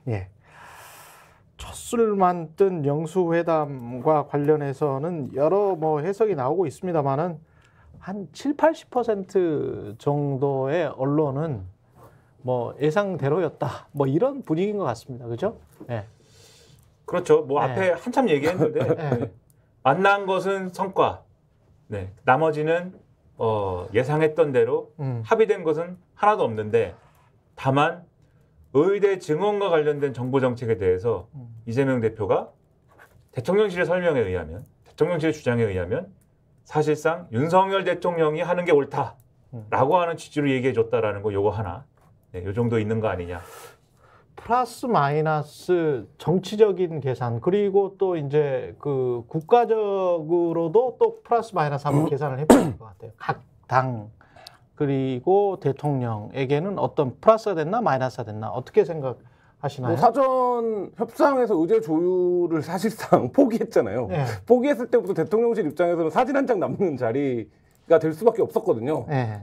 예. 첫술만 뜬 영수회담과 관련해서는 여러 뭐 해석이 나오고 있습니다만은 한 7, 80% 정도의 언론은 뭐 예상대로였다. 뭐 이런 분위기인 것 같습니다. 그죠? 예. 그렇죠. 뭐 앞에 한참 얘기했는데 만난 것은 성과. 네. 나머지는 예상했던 대로 합의된 것은 하나도 없는데 다만 의대 증원과 관련된 정보 정책에 대해서 이재명 대표가 대통령실의 설명에 의하면 대통령실의 주장에 의하면 사실상 윤석열 대통령이 하는 게 옳다라고 하는 취지로 얘기해 줬다라는 거 요거 하나. 네, 요 정도 있는 거 아니냐. 플러스 마이너스 정치적인 계산 그리고 또 이제 그 국가적으로도 또 플러스 마이너스 한번 계산을 해봐야 될 것 같아요. 각 당 그리고 대통령에게는 어떤 플러스가 됐나 마이너스가 됐나 어떻게 생각하시나요? 뭐 사전 협상에서 의제 조율을 사실상 포기했잖아요. 네. 포기했을 때부터 대통령실 입장에서는 사진 한 장 남는 자리가 될 수밖에 없었거든요. 네.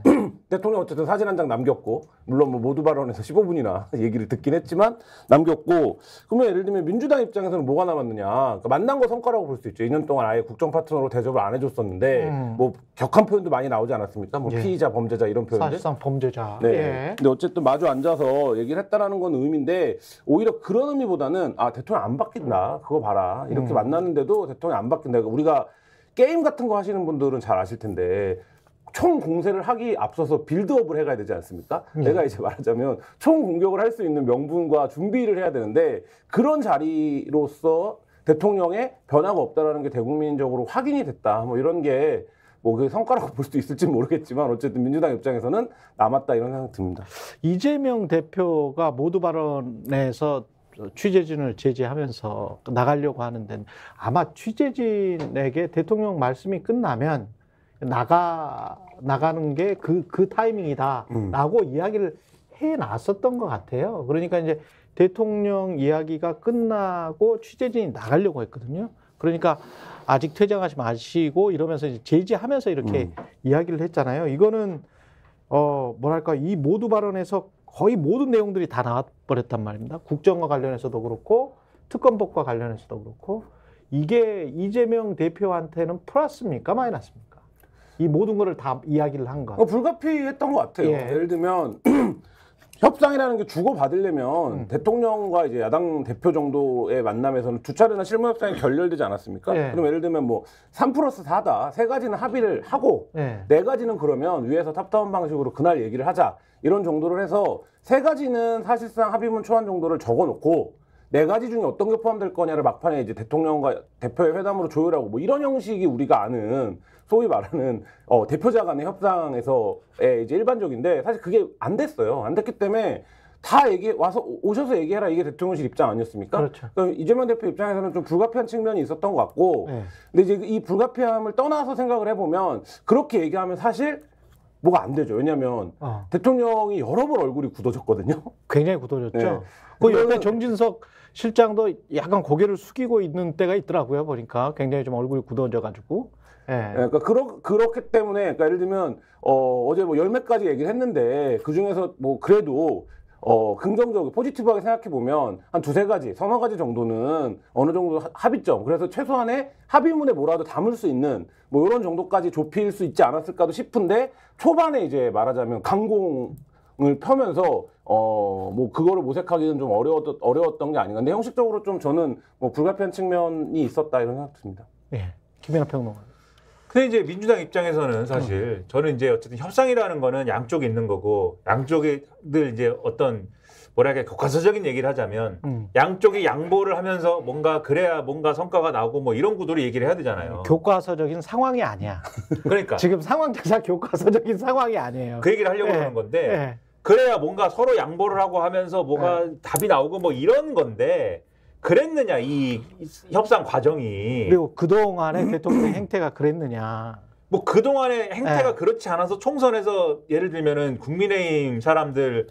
대통령 어쨌든 사진 한 장 남겼고 물론 뭐 모두 발언에서 15분이나 얘기를 듣긴 했지만 남겼고 그러면 예를 들면 민주당 입장에서는 뭐가 남았느냐 그러니까 만난 거 성과라고 볼 수 있죠. 2년 동안 아예 국정 파트너로 대접을 안 해줬었는데 뭐 격한 표현도 많이 나오지 않았습니까? 뭐 피의자 범죄자 이런 표현들 사실상 범죄자. 네. 예. 근데 어쨌든 마주 앉아서 얘기를 했다라는 건 의미인데 오히려 그런 의미보다는 아 대통령 안 바뀐다 그거 봐라 이렇게 만났는데도 대통령 안 바뀐다. 그러니까 우리가 게임 같은 거 하시는 분들은 잘 아실 텐데 총 공세를 하기 앞서서 빌드업을 해가야 되지 않습니까? 내가 이제 말하자면 총 공격을 할 수 있는 명분과 준비를 해야 되는데 그런 자리로서 대통령의 변화가 없다라는 게 대국민적으로 확인이 됐다. 뭐 이런 게 뭐 그 성과라고 볼 수도 있을지 모르겠지만 어쨌든 민주당 입장에서는 남았다 이런 생각 듭니다. 이재명 대표가 모두 발언에서 취재진을 제지하면서 나가려고 하는데 아마 취재진에게 대통령 말씀이 끝나면 나가는 게 그 타이밍이다라고 이야기를 해놨었던 것 같아요. 그러니까 이제 대통령 이야기가 끝나고 취재진이 나가려고 했거든요. 그러니까 아직 퇴장하지 마시고 이러면서 이제 제지하면서 이렇게 이야기를 했잖아요. 이거는 뭐랄까 이 모두 발언에서 거의 모든 내용들이 다 나와버렸단 말입니다. 국정과 관련해서도 그렇고 특검법과 관련해서도 그렇고 이게 이재명 대표한테는 플러스입니까 마이너스입니까? 이 모든 거를 다 이야기를 한 거. 불가피했던 것 같아요. 예. 예를 들면 협상이라는 게 주고받으려면 대통령과 이제 야당 대표 정도의 만남에서는 두 차례나 실무 협상이 결렬되지 않았습니까? 예. 그럼 예를 들면 뭐 3+4다 세 가지는 합의를 하고 예. 네 가지는 그러면 위에서 탑다운 방식으로 그날 얘기를 하자 이런 정도를 해서 세 가지는 사실상 합의문 초안 정도를 적어놓고 네 가지 중에 어떤 게 포함될 거냐를 막판에 이제 대통령과 대표의 회담으로 조율하고 뭐 이런 형식이 우리가 아는 소위 말하는 대표자 간의 협상에서의 이제 일반적인데 사실 그게 안 됐어요. 안 됐기 때문에 다 오셔서 얘기해라 이게 대통령실 입장 아니었습니까? 그렇죠. 그러니까 이재명 대표 입장에서는 좀 불가피한 측면이 있었던 것 같고 네. 근데 이제 이 불가피함을 떠나서 생각을 해보면 그렇게 얘기하면 사실 뭐가 안 되죠. 왜냐하면 대통령이 여러 번 얼굴이 굳어졌거든요. 굉장히 굳어졌죠. 네. 그 옆에 정진석 실장도 약간 고개를 숙이고 있는 때가 있더라고요. 보니까 굉장히 좀 얼굴이 굳어져가지고. 예. 그러니까 그렇기 때문에 그러니까 예를 들면 어제 뭐 10몇 가지 얘기를 했는데 그 중에서 뭐 그래도 긍정적으로 포지티브하게 생각해 보면 한 두세 가지, 서너 가지 정도는 어느 정도 합의점. 그래서 최소한의 합의문에 뭐라도 담을 수 있는 뭐 이런 정도까지 좁힐 수 있지 않았을까도 싶은데 초반에 이제 말하자면 강공을 펴면서 뭐 그거를 모색하기는 좀 어려웠던 게 아닌가. 근데 형식적으로 좀 저는 뭐 불가피한 측면이 있었다 이런 생각 듭니다. 예. 김연아 평론가. 근데 이제 민주당 입장에서는 사실 저는 이제 어쨌든 협상이라는 거는 양쪽이 있는 거고 양쪽이 늘 이제 어떤 뭐랄까 교과서적인 얘기를 하자면 양쪽이 양보를 하면서 뭔가 그래야 뭔가 성과가 나오고 뭐 이런 구도로 얘기를 해야 되잖아요. 교과서적인 상황이 아니야. 그러니까 지금 상황 자체가 교과서적인 상황이 아니에요. 그 얘기를 하려고 하는 건데 그래야 뭔가 서로 양보를 하고 하면서 뭐가 답이 나오고 뭐 이런 건데 그랬느냐 이 협상 과정이. 그리고 그동안의 대통령의 행태가 그랬느냐. 뭐 그동안의 행태가 그렇지 않아서 총선에서 예를 들면은 국민의힘 사람들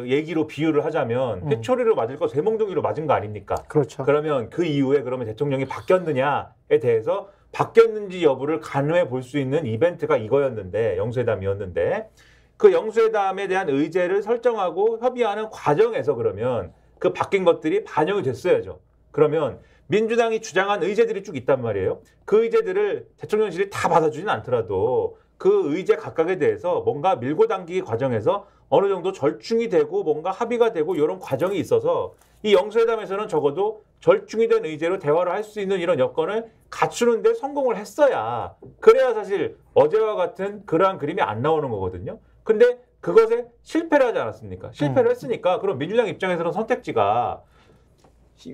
얘기로 비유를 하자면 회초리로 맞을 거 쇠몽둥이로 맞은 거 아닙니까? 그렇죠. 그러면 그 이후에 그러면 대통령이 바뀌었느냐에 대해서 바뀌었는지 여부를 간호해 볼 수 있는 이벤트가 이거였는데 영수회담이었는데 그 영수회담에 대한 의제를 설정하고 협의하는 과정에서 그러면 그 바뀐 것들이 반영이 됐어야죠. 그러면 민주당이 주장한 의제들이 쭉 있단 말이에요. 그 의제들을 대통령실이 다 받아주지는 않더라도 그 의제 각각에 대해서 뭔가 밀고 당기기 과정에서 어느 정도 절충이 되고 뭔가 합의가 되고 이런 과정이 있어서 이 영수회담에서는 적어도 절충이 된 의제로 대화를 할 수 있는 이런 여건을 갖추는데 성공을 했어야 그래야 사실 어제와 같은 그러한 그림이 안 나오는 거거든요. 근데 그것에 실패를 하지 않았습니까? 실패를 했으니까 그럼 민주당 입장에서는 선택지가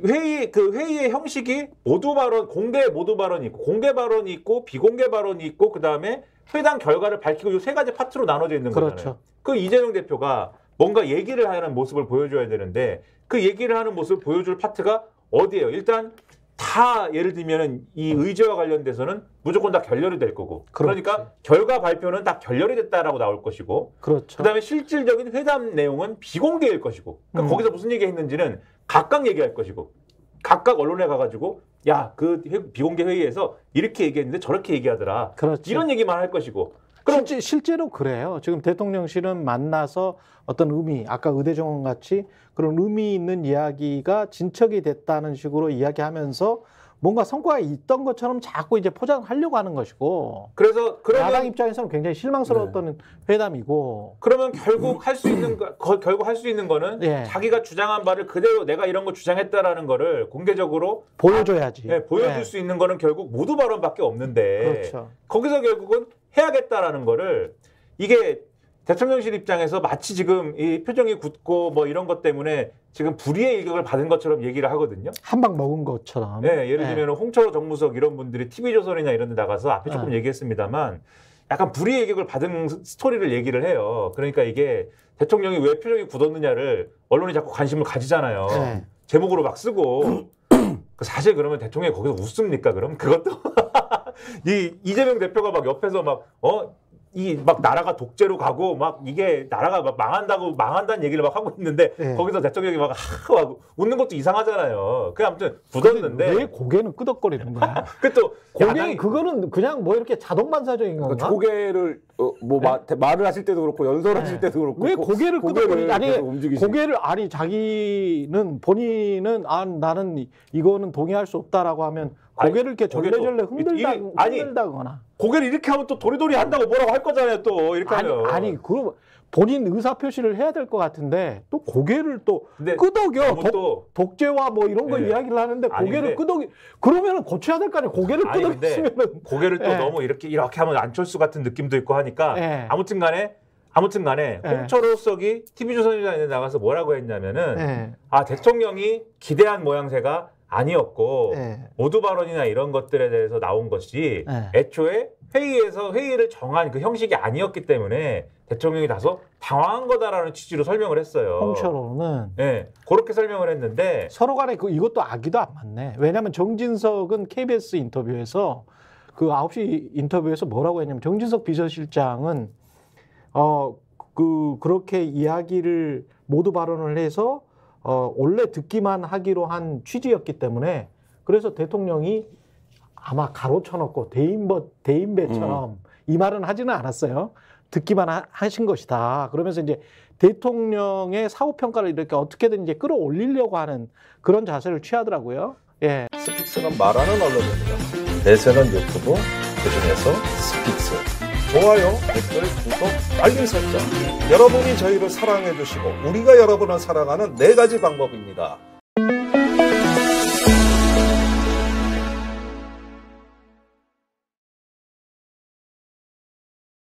회의의 형식이 모두 발언, 공개 모두 발언이 있고, 공개 발언이 있고, 비공개 발언이 있고, 그 다음에 회담 결과를 밝히고 이 세 가지 파트로 나눠져 있는 거잖아요. 그렇죠. 그 이재명 대표가 뭔가 얘기를 하는 모습을 보여줘야 되는데 그 얘기를 하는 모습을 보여줄 파트가 어디예요? 일단 다 예를 들면은 이 의제와 관련돼서는 무조건 다 결렬이 될 거고, 그러니까 결과 발표는 다 결렬이 됐다라고 나올 것이고, 그렇죠. 그다음에 실질적인 회담 내용은 비공개일 것이고, 그러니까 거기서 무슨 얘기했는지는 각각 얘기할 것이고, 각각 언론에 가가지고 야, 그 비공개 회의에서 이렇게 얘기했는데 저렇게 얘기하더라. 그렇죠. 이런 얘기만 할 것이고. 그럼 실제로 그래요. 지금 대통령실은 만나서 어떤 의미, 아까 의대정원 같이 그런 의미 있는 이야기가 진척이 됐다는 식으로 이야기하면서 뭔가 성과가 있던 것처럼 자꾸 이제 포장하려고 하는 것이고. 그래서 야당 입장에서는 굉장히 실망스러웠던 회담이고. 그러면 결국 할 수 있는 결국 할 수 있는 거는 예. 자기가 주장한 바를 그대로 내가 이런 거 주장했다라는 거를 공개적으로 보여줘야지. 보여줄 예. 수 있는 거는 결국 모두 발언밖에 없는데 그렇죠. 거기서 결국은 해야겠다라는 거를 이게 대통령실 입장에서 마치 지금 이 표정이 굳고 뭐 이런 것 때문에 지금 불의의 일격을 받은 것처럼 얘기를 하거든요. 한 방 먹은 것처럼. 네, 예를 들면 홍철호 정무석 이런 분들이 TV조선이나 이런 데 나가서 앞에 조금 얘기했습니다만 약간 불의의 일격을 받은 스토리를 얘기를 해요. 그러니까 이게 대통령이 왜 표정이 굳었느냐를 언론이 자꾸 관심을 가지잖아요. 네. 제목으로 막 쓰고. 사실 그러면 대통령이 거기서 웃습니까? 그럼 그것도 이재명 대표가 막 옆에서 막 나라가 독재로 가고 막 이게 나라가 막 망한다는 얘기를 막 하고 있는데 네. 거기서 대통령이 막 웃는 것도 이상하잖아요. 그 아무튼 굳었는데 왜 고개는 끄덕거리는 거야? 그또 고개 그거는 그냥 뭐 이렇게 자동 반사적인 건가? 그러니까 고개를 말을 하실 때도 그렇고 연설하실 때도 그렇고 왜 고개를 끄덕거리지? 아니 움직이시죠. 고개를 자기는 본인은 나는 이거는 동의할 수 없다라고 하면 고개를 이렇게 절레절레 흔들다거나 고개를 이렇게 하면 또 도리도리 한다고 뭐라고 할 거잖아요. 또 이렇게 하면 아니 그 본인 의사 표시를 해야 될 것 같은데 또 고개를 또 끄덕여 독재와 뭐 이런 거 이야기를 하는데 고개를 끄덕이 그러면은 고쳐야 될 거 아니에요. 고개를 끄덕이시면은 고개를 또 너무 이렇게 하면 안철수 같은 느낌도 있고 하니까 아무튼간에 홍철호 석이 TV조선에 나가서 뭐라고 했냐면은 대통령이 기대한 모양새가 아니었고 모두 발언이나 이런 것들에 대해서 나온 것이 애초에 회의를 정한 그 형식이 아니었기 때문에 대통령이 다소 당황한 거다라는 취지로 설명을 했어요. 홍철호는 그렇게 설명을 했는데 서로 간에 이것도 아기도 안 맞네. 왜냐하면 정진석은 KBS 인터뷰에서 그 9시 인터뷰에서 뭐라고 했냐면 정진석 비서실장은 그렇게 이야기를 모두 발언을 해서 원래 듣기만 하기로 한 취지였기 때문에 그래서 대통령이 아마 가로쳐놓고 대인배처럼 이 말은 하지는 않았어요. 듣기만 하신 것이다. 그러면서 이제 대통령의 사후평가를 이렇게 어떻게든 이제 끌어올리려고 하는 그런 자세를 취하더라고요. 예. 스픽스는 말하는 언론입니다. 대세는 유튜브, 그중에서 스픽스. 좋아요, 댓글, 구독, 알림 설정. 여러분이 저희를 사랑해 주시고 우리가 여러분을 사랑하는 4가지 방법입니다.